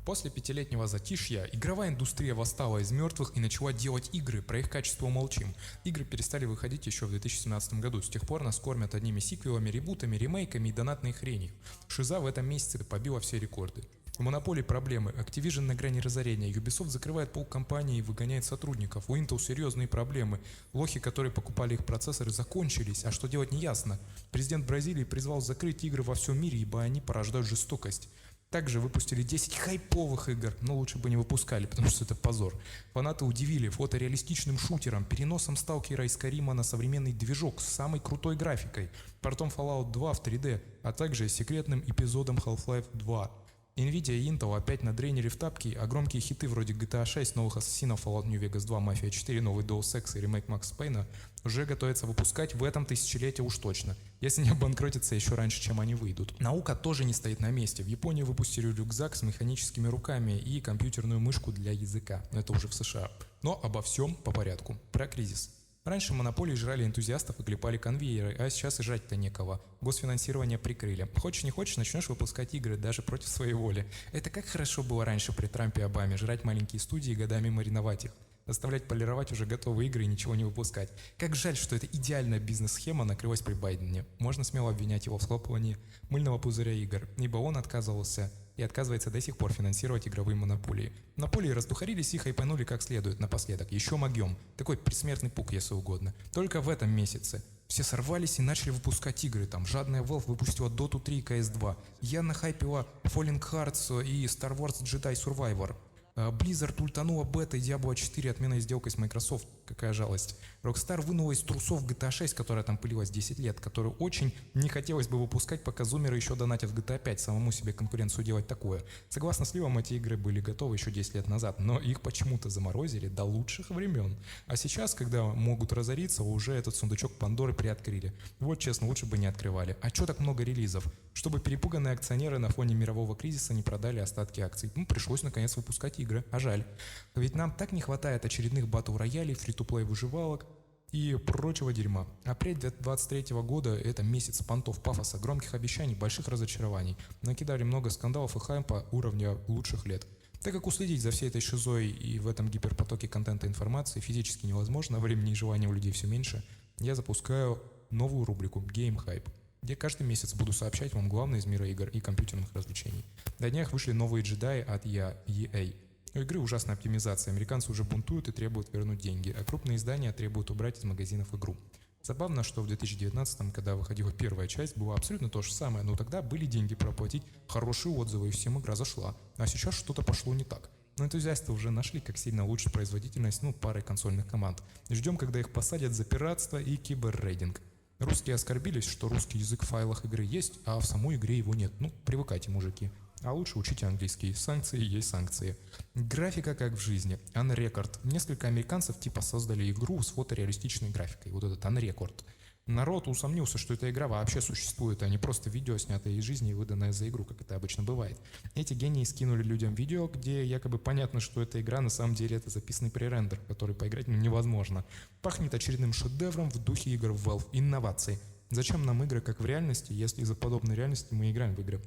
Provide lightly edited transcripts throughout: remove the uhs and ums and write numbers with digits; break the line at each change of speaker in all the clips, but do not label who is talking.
После пятилетнего затишья игровая индустрия восстала из мертвых и начала делать игры, про их качество умолчим. Игры перестали выходить еще в 2017 году, с тех пор нас кормят одними сиквелами, ребутами, ремейками и донатной хренью. Шиза в этом месяце побила все рекорды. У Monopoly проблемы, Activision на грани разорения, Ubisoft закрывает полкомпании и выгоняет сотрудников, у Intel серьезные проблемы, лохи, которые покупали их процессоры, закончились, а что делать не ясно. Президент Бразилии призвал закрыть игры во всем мире, ибо они порождают жестокость. Также выпустили 10 хайповых игр, но лучше бы не выпускали, потому что это позор. Фанаты удивили фотореалистичным шутером, переносом сталкера из Skyrim на современный движок с самой крутой графикой, портом Fallout 2 в 3D, а также секретным эпизодом Half-Life 2. Nvidia и Intel опять надренили в тапки, а громкие хиты вроде GTA 6, новых ассасинов, Fallout New Vegas 2, Mafia 4, новый Deus Ex и ремейк Max Payne уже готовятся выпускать в этом тысячелетии уж точно, если не обанкротятся еще раньше, чем они выйдут. Наука тоже не стоит на месте. В Японии выпустили рюкзак с механическими руками и компьютерную мышку для языка, но это уже в США. Но обо всем по порядку. Про кризис. Раньше монополии жрали энтузиастов и клепали конвейеры, а сейчас и жрать-то некого. Госфинансирование прикрыли. Хочешь не хочешь, начнешь выпускать игры даже против своей воли. Это как хорошо было раньше при Трампе и Обаме, жрать маленькие студии и годами мариновать их. Заставлять полировать уже готовые игры и ничего не выпускать. Как жаль, что эта идеальная бизнес-схема накрылась при Байдене. Можно смело обвинять его в схлопывании мыльного пузыря игр, ибо он отказывался и отказывается до сих пор финансировать игровые монополии. Монополии раздухарились и хайпанули как следует напоследок. Еще могем. Такой предсмертный пук, если угодно. Только в этом месяце все сорвались и начали выпускать игры. Там жадная Valve выпустила Dota 3 и CS2. Я нахайпила Falling Hearts и Star Wars Jedi Survivor. Blizzard ультанула бета Diablo 4 отменой сделкой с Microsoft. Какая жалость. Rockstar вынула из трусов GTA 6, которая там пылилась 10 лет, которую очень не хотелось бы выпускать, пока зумеры еще донатят в GTA 5, самому себе конкуренцию делать такое. Согласно сливам, эти игры были готовы еще 10 лет назад, но их почему-то заморозили до лучших времен. А сейчас, когда могут разориться, уже этот сундучок Пандоры приоткрыли. Вот честно, лучше бы не открывали. А чё так много релизов? Чтобы перепуганные акционеры на фоне мирового кризиса не продали остатки акций. Пришлось наконец выпускать игры, а жаль. Ведь нам так не хватает очередных батл-роялей, фри-то-плей выживалок и прочего дерьма. Апрель 2023 года – это месяц понтов, пафоса, громких обещаний, больших разочарований. Накидали много скандалов и хайпа уровня лучших лет. Так как уследить за всей этой шизой и в этом гиперпотоке контента и информации физически невозможно, времени и желания у людей все меньше, я запускаю новую рубрику Game Hype, где каждый месяц буду сообщать вам главное из мира игр и компьютерных развлечений. На днях вышли новые джедаи от EA. У игры ужасная оптимизация, американцы уже бунтуют и требуют вернуть деньги, а крупные издания требуют убрать из магазинов игру. Забавно, что в 2019, когда выходила первая часть, было абсолютно то же самое, но тогда были деньги проплатить, хорошие отзывы и всем игра зашла, а сейчас что-то пошло не так. Но энтузиасты уже нашли, как сильно улучшить производительность парой консольных команд. Ждем, когда их посадят за пиратство и киберрейдинг. Русские оскорбились, что русский язык в файлах игры есть, а в самой игре его нет. Привыкайте, мужики. А лучше учите английский. Санкции есть санкции. Графика как в жизни. Unrecord. Несколько американцев типа создали игру с фотореалистичной графикой. Вот этот Unrecord. Народ усомнился, что эта игра вообще существует, а не просто видео, снятое из жизни и выданное за игру, как это обычно бывает. Эти гении скинули людям видео, где якобы понятно, что эта игра на самом деле это записанный пререндер, который поиграть невозможно. Пахнет очередным шедевром в духе игр Valve. Инновации. Зачем нам игры как в реальности, если из-за подобной реальности мы играем в игры?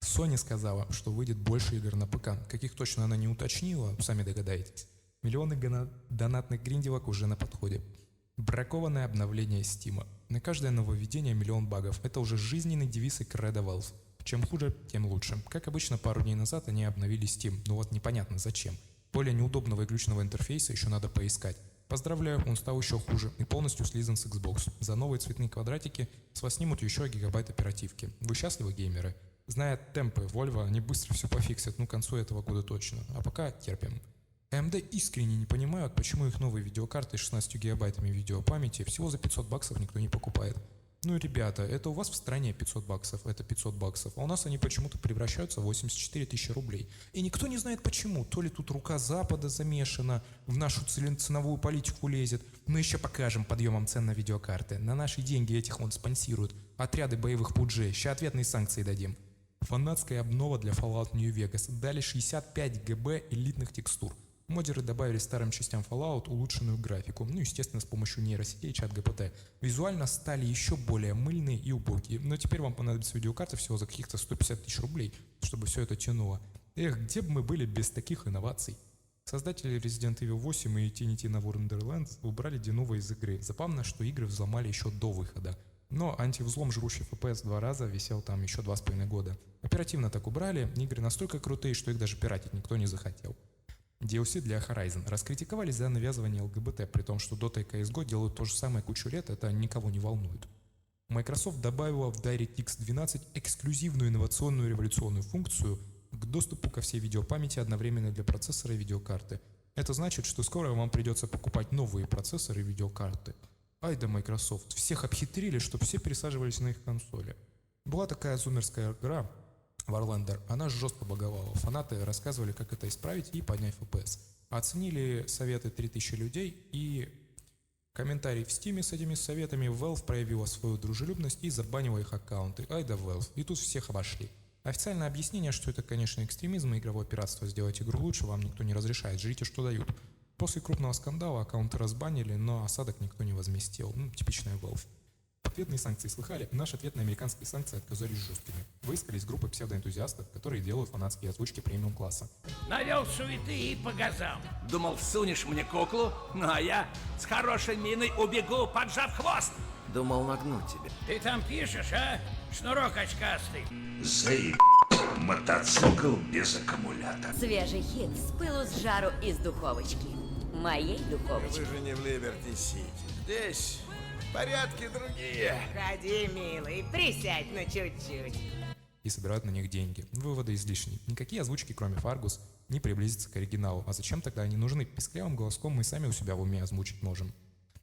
Sony сказала, что выйдет больше игр на ПК. Каких точно она не уточнила, сами догадаетесь. Миллионы донатных гринделок уже на подходе. Бракованное обновление Steam. На каждое нововведение миллион багов. Это уже жизненный девиз и кредо Valve. Чем хуже, тем лучше. Как обычно, пару дней назад они обновили Steam. Но вот непонятно зачем. Более неудобного и глючного интерфейса еще надо поискать. Поздравляю, он стал еще хуже и полностью слизан с Xbox. За новые цветные квадратики с вас снимут еще гигабайт оперативки. Вы счастливы, геймеры? Зная темпы Volvo, они быстро все пофиксят, к концу этого года точно. А пока терпим. AMD искренне не понимают, почему их новые видеокарты с 16 гигабайтами видеопамяти всего за $500 никто не покупает. Ребята, это у вас в стране $500, это $500, а у нас они почему-то превращаются в 84 тысячи рублей. И никто не знает почему, то ли тут рука Запада замешана, в нашу ценовую политику лезет. Мы еще покажем подъемом цен на видеокарты. На наши деньги этих спонсируют отряды боевых пуджей, ща ответные санкции дадим. Фанатская обнова для Fallout New Vegas. Дали 65 ГБ элитных текстур. Модеры добавили старым частям Fallout улучшенную графику, естественно, с помощью нейросетей и чат ГПТ. Визуально стали еще более мыльные и убогие, но теперь вам понадобится видеокарта всего за каких-то 150 тысяч рублей, чтобы все это тянуло. Эх, где бы мы были без таких инноваций? Создатели Resident Evil 8 и TNT на Wonderlands убрали Denuvo из игры. Забавно, что игры взломали еще до выхода. Но антивзлом, жрущий FPS 2 раза, висел там еще 2,5 года. Оперативно так убрали, игры настолько крутые, что их даже пиратить никто не захотел. DLC для Horizon раскритиковали за навязывание ЛГБТ, при том, что Dota и CSGO делают то же самое кучу лет, это никого не волнует. Microsoft добавила в DirectX 12 эксклюзивную инновационную революционную функцию к доступу ко всей видеопамяти одновременно для процессора и видеокарты. Это значит, что скоро вам придется покупать новые процессоры и видеокарты. Ай да Microsoft, всех обхитрили, чтобы все пересаживались на их консоли. Была такая зумерская игра Warlander, она жестко баговала. Фанаты рассказывали, как это исправить и поднять FPS. Оценили советы 3000 людей, и комментарий в Steam с этими советами Valve проявила свою дружелюбность и забанила их аккаунты. Ай да Valve, и тут всех обошли. Официальное объяснение, что это, конечно, экстремизм и игровое пиратство, сделать игру лучше вам никто не разрешает, жрите, что дают. После крупного скандала аккаунты разбанили, но осадок никто не возместил. Типичная Valve. Ответные санкции слыхали? Наш ответ на американские санкции оказались жесткими. Выискались группы псевдоэнтузиастов, которые делают фанатские озвучки премиум-класса.
Навел суеты и по газам.
Думал, всунешь мне куклу, ну а я с хорошей миной убегу, поджав хвост.
Думал нагнуть тебя.
Ты там пишешь, а? Шнурок очкастый.
Заеб... мотоцикл без аккумулятора.
Свежий хит с пылу с жару из духовочки. Моей духовочки.
Вы же не в Либерти-Сити. Здесь порядки другие.
Ходи, милый, присядь на чуть-чуть.
И собирают на них деньги. Выводы излишни. Никакие озвучки, кроме Фаргус, не приблизятся к оригиналу. А зачем тогда они нужны? Писклявым голоском мы сами у себя в уме озвучить можем.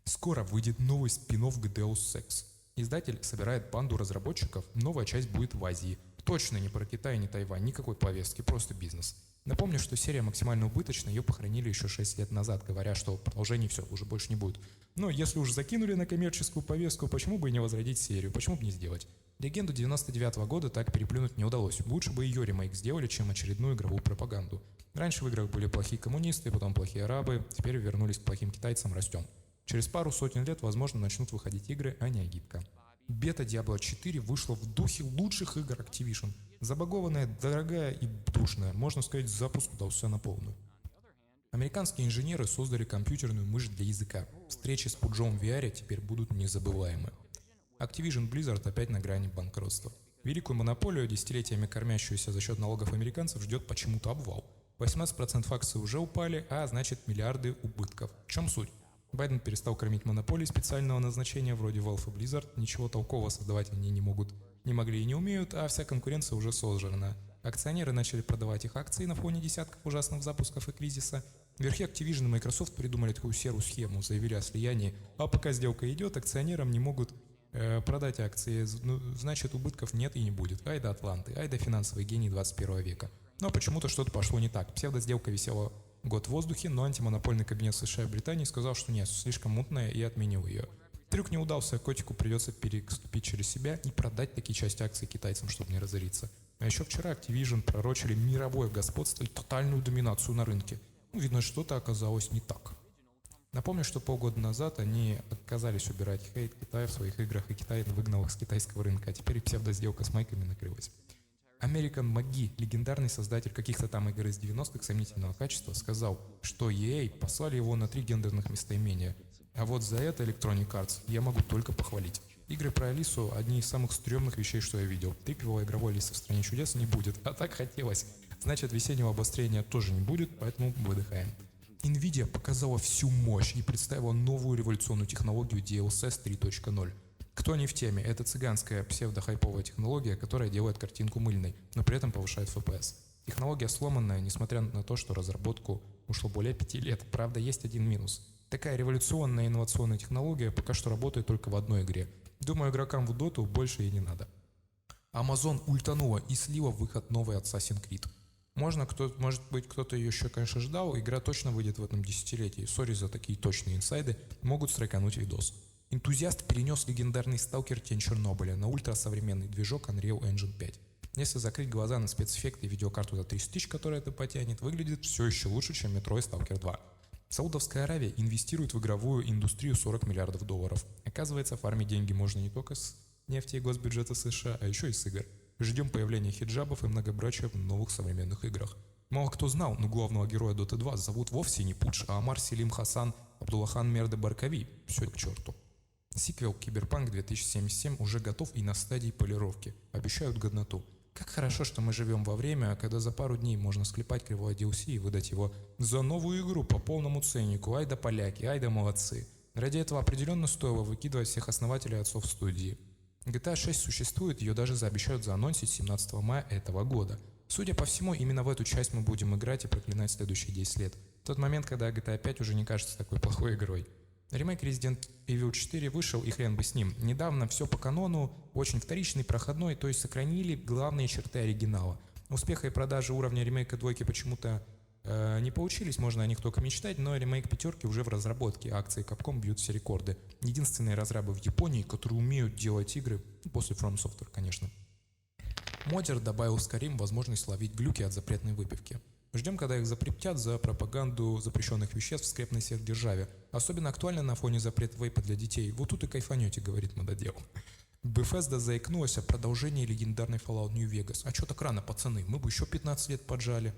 Скоро выйдет новый спин-офф к Deus Ex. Издатель собирает банду разработчиков, новая часть будет в Азии. Точно не про Китай, не Тайвань, никакой повестки, просто бизнес. Напомню, что серия максимально убыточна, ее похоронили еще 6 лет назад, говоря, что продолжений все, уже больше не будет. Но если уж закинули на коммерческую повестку, почему бы и не возродить серию, почему бы не сделать? Легенду 99-го года так переплюнуть не удалось, лучше бы ее ремейк сделали, чем очередную игровую пропаганду. Раньше в играх были плохие коммунисты, потом плохие арабы, теперь вернулись к плохим китайцам, растем. Через пару сотен лет, возможно, начнут выходить игры, а не агитка. Бета Diablo 4 вышла в духе лучших игр Activision. Забагованная, дорогая и душная, можно сказать, запуск удался на полную. Американские инженеры создали компьютерную мышь для языка. Встречи с Пуджом в VR теперь будут незабываемы. Activision Blizzard опять на грани банкротства. Великую монополию, десятилетиями кормящуюся за счет налогов американцев, ждет почему-то обвал. 18% акций уже упали, а значит миллиарды убытков. В чем суть? Байден перестал кормить монополии специального назначения вроде Valve и Blizzard, ничего толкового создавать они не могут, не могли и не умеют, а вся конкуренция уже сожрана. Акционеры начали продавать их акции на фоне десятков ужасных запусков и кризиса. Верхи Activision и Microsoft придумали такую серую схему, заявили о слиянии, а пока сделка идет, акционерам не могут продать акции, значит убытков нет и не будет. Ай да Атланты, ай да финансовый гений 21 века. Но почему-то что-то пошло не так, псевдосделка висела год в воздухе, но антимонопольный кабинет США и Британии сказал, что нет, слишком мутная, и отменил ее. Трюк не удался, котику придется переступить через себя и продать такие части акций китайцам, чтобы не разориться. А еще вчера Activision пророчили мировое господство и тотальную доминацию на рынке. Видно, что-то оказалось не так. Напомню, что полгода назад они отказались убирать хейт Китая в своих играх, и Китай выгнал их с китайского рынка, а теперь псевдосделка с майками накрылась. American McGee, легендарный создатель каких-то там игр из 90-х сомнительного качества, сказал, что EA послали его на 3 гендерных местоимения. А вот за это Electronic Arts я могу только похвалить. Игры про Алису – одни из самых стрёмных вещей, что я видел. Тыквевой игровой Алисы в стране чудес не будет, а так хотелось. Значит, весеннего обострения тоже не будет, поэтому выдыхаем. Nvidia показала всю мощь и представила новую революционную технологию DLSS 3.0. Кто не в теме, это цыганская псевдохайповая технология, которая делает картинку мыльной, но при этом повышает FPS. Технология сломанная, несмотря на то, что разработку ушло более 5 лет. Правда, есть один минус. Такая революционная инновационная технология пока что работает только в одной игре. Думаю, игрокам в Dota больше и не надо. Amazon ультанула и слила в выход новый Assassin's Creed. Может быть, кто-то ее еще, конечно, ждал, игра точно выйдет в этом десятилетии. Сори за такие точные инсайды, могут стройкануть видос. Энтузиаст перенес легендарный сталкер Тень Чернобыля на ультрасовременный движок Unreal Engine 5. Если закрыть глаза на спецэффекты и видеокарту за 300 тысяч, которая это потянет, выглядит все еще лучше, чем Metro и Stalker 2. Саудовская Аравия инвестирует в игровую индустрию $40 миллиардов. Оказывается, фармить деньги можно не только с нефти и госбюджета США, а еще и с игр. Ждем появления хиджабов и многобрачия в новых современных играх. Мало кто знал, но главного героя Dota 2 зовут вовсе не Пудж, а Амар Селим Хасан Абдуллахан Мерде Баркави. Все к черту. Сиквел Киберпанк 2077 уже готов и на стадии полировки. Обещают годноту. Как хорошо, что мы живем во время, когда за пару дней можно склепать кривое DLC и выдать его за новую игру по полному ценнику. Ай да поляки, ай да молодцы. Ради этого определенно стоило выкидывать всех основателей отцов студии. GTA 6 существует, ее даже заобещают заанонсить 17 мая этого года. Судя по всему, именно в эту часть мы будем играть и проклинать следующие 10 лет. В тот момент, когда GTA 5 уже не кажется такой плохой игрой. Ремейк Resident Evil 4 вышел, и хрен бы с ним. Недавно все по канону, очень вторичный, проходной, то есть сохранили главные черты оригинала. Успеха и продажи уровня ремейка двойки почему-то не получились, можно о них только мечтать, но ремейк пятерки уже в разработке, акции Capcom бьют все рекорды. Единственные разрабы в Японии, которые умеют делать игры, после From Software, конечно. Модер добавил Skyrim возможность ловить глюки от запретной выпивки. Ждем, когда их запретят за пропаганду запрещенных веществ в скрепной сверхдержаве. Особенно актуально на фоне запрета вейпа для детей. Вот тут и кайфанете, говорит мододел. Bethesda заикнулась о продолжении легендарной Fallout New Vegas. А чё так рано, пацаны? Мы бы еще 15 лет поджали.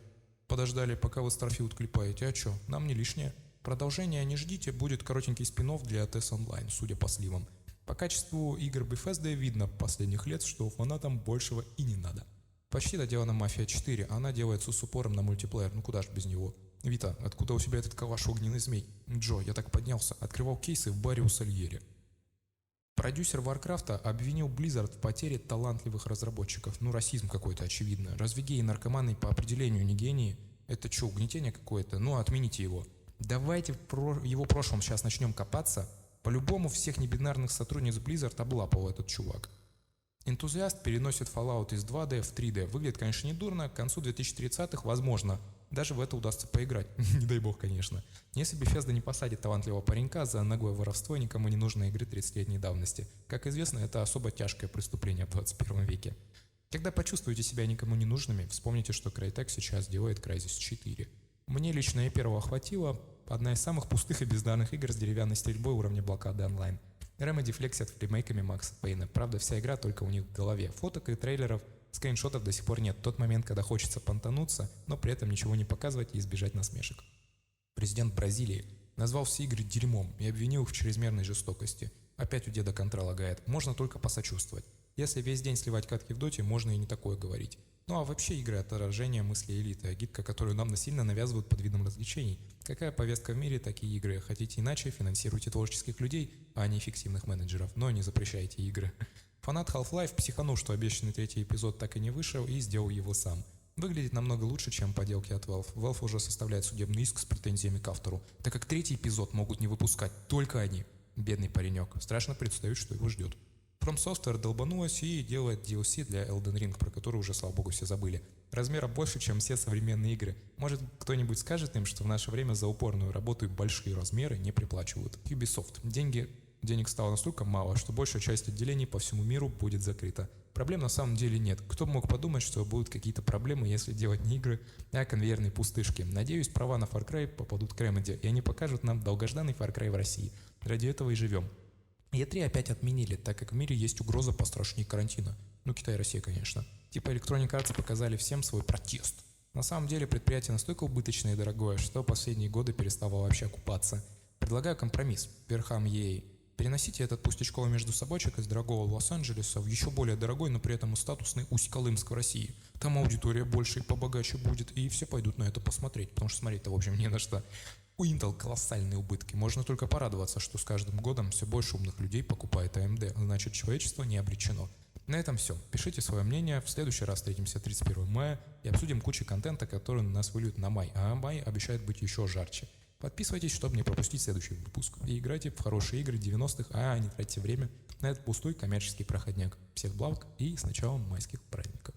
Подождали, пока вы Starfield клепаете. А чё? Нам не лишнее. Продолжение не ждите, будет коротенький спин-офф для TES Online, судя по сливам. По качеству игр Bethesda видно последних лет, что фанатам большего и не надо. Почти доделана Мафия 4, она делается с упором на мультиплеер, ну куда ж без него. Вита, откуда у тебя этот калаш огненный змей? Джо, я так поднялся, открывал кейсы в баре у Сальери. Продюсер Варкрафта обвинил Blizzard в потере талантливых разработчиков. Ну расизм какой-то, очевидно. Разве геи и наркоманы по определению не гении? Это что, угнетение какое-то? Ну отмените его. Давайте в его прошлом сейчас начнем копаться. По-любому всех небинарных сотрудниц Blizzard облапал этот чувак. Энтузиаст переносит Fallout из 2D в 3D. Выглядит, конечно, недурно. К концу 2030-х, возможно, даже в это удастся поиграть. Не дай бог, конечно. Если Bethesda не посадит талантливого паренька за наглое воровство никому не нужной игры 30-летней давности. Как известно, это особо тяжкое преступление в 21 веке. Когда почувствуете себя никому не нужными, вспомните, что Crytek сейчас делает Crysis 4. Мне лично и первого хватило. Одна из самых пустых и бездарных игр с деревянной стрельбой уровня блокады онлайн. Remedy флексят ремейками Макса Пейна. Правда, вся игра только у них в голове. Фоток и трейлеров, скриншотов до сих пор нет. Тот момент, когда хочется понтануться, но при этом ничего не показывать и избежать насмешек. Президент Бразилии назвал все игры дерьмом и обвинил их в чрезмерной жестокости. Опять у деда контра лагает. Можно только посочувствовать. Если весь день сливать катки в доте, можно и не такое говорить. Ну а вообще игры — отражение мысли элиты, агитка, которую нам насильно навязывают под видом развлечений. Какая повестка в мире, такие игры. Хотите иначе, финансируйте творческих людей, а не фиктивных менеджеров, но не запрещайте игры. Фанат Half-Life психанул, что обещанный третий эпизод так и не вышел, и сделал его сам. Выглядит намного лучше, чем поделки от Valve. Valve уже составляет судебный иск с претензиями к автору, так как третий эпизод могут не выпускать только они. Бедный паренек. Страшно представить, что его ждет. From Software долбанулась и делает DLC для Elden Ring, про который уже, слава богу, все забыли. Размера больше, чем все современные игры. Может, кто-нибудь скажет им, что в наше время за упорную работу и большие размеры не приплачивают. Ubisoft. Денег стало настолько мало, что большая часть отделений по всему миру будет закрыта. Проблем на самом деле нет. Кто бы мог подумать, что будут какие-то проблемы, если делать не игры, а конвейерные пустышки. Надеюсь, права на Far Cry попадут к Remedy, и они покажут нам долгожданный Far Cry в России. Ради этого и живем. E3 опять отменили, так как в мире есть угроза пострашнее карантина. Ну, Китай и Россия, конечно. Типа Electronic Arts показали всем свой протест. На самом деле предприятие настолько убыточное и дорогое, что последние годы перестало вообще окупаться. Предлагаю компромисс верхам EA. Переносите этот пустячковый междусобойчик из дорогого Лос-Анджелеса в еще более дорогой, но при этом и статусный Усть-Колымск в России. Там аудитория больше и побогаче будет, и все пойдут на это посмотреть, потому что смотреть-то, в общем, не на что. У Intel колоссальные убытки. Можно только порадоваться, что с каждым годом все больше умных людей покупает AMD. Значит, человечество не обречено. На этом все. Пишите свое мнение. В следующий раз встретимся 31 мая и обсудим кучу контента, который нас выльют на май. А май обещает быть еще жарче. Подписывайтесь, чтобы не пропустить следующий выпуск. И играйте в хорошие игры 90-х, а не тратьте время на этот пустой коммерческий проходняк. Всех благ и с началом майских праздников.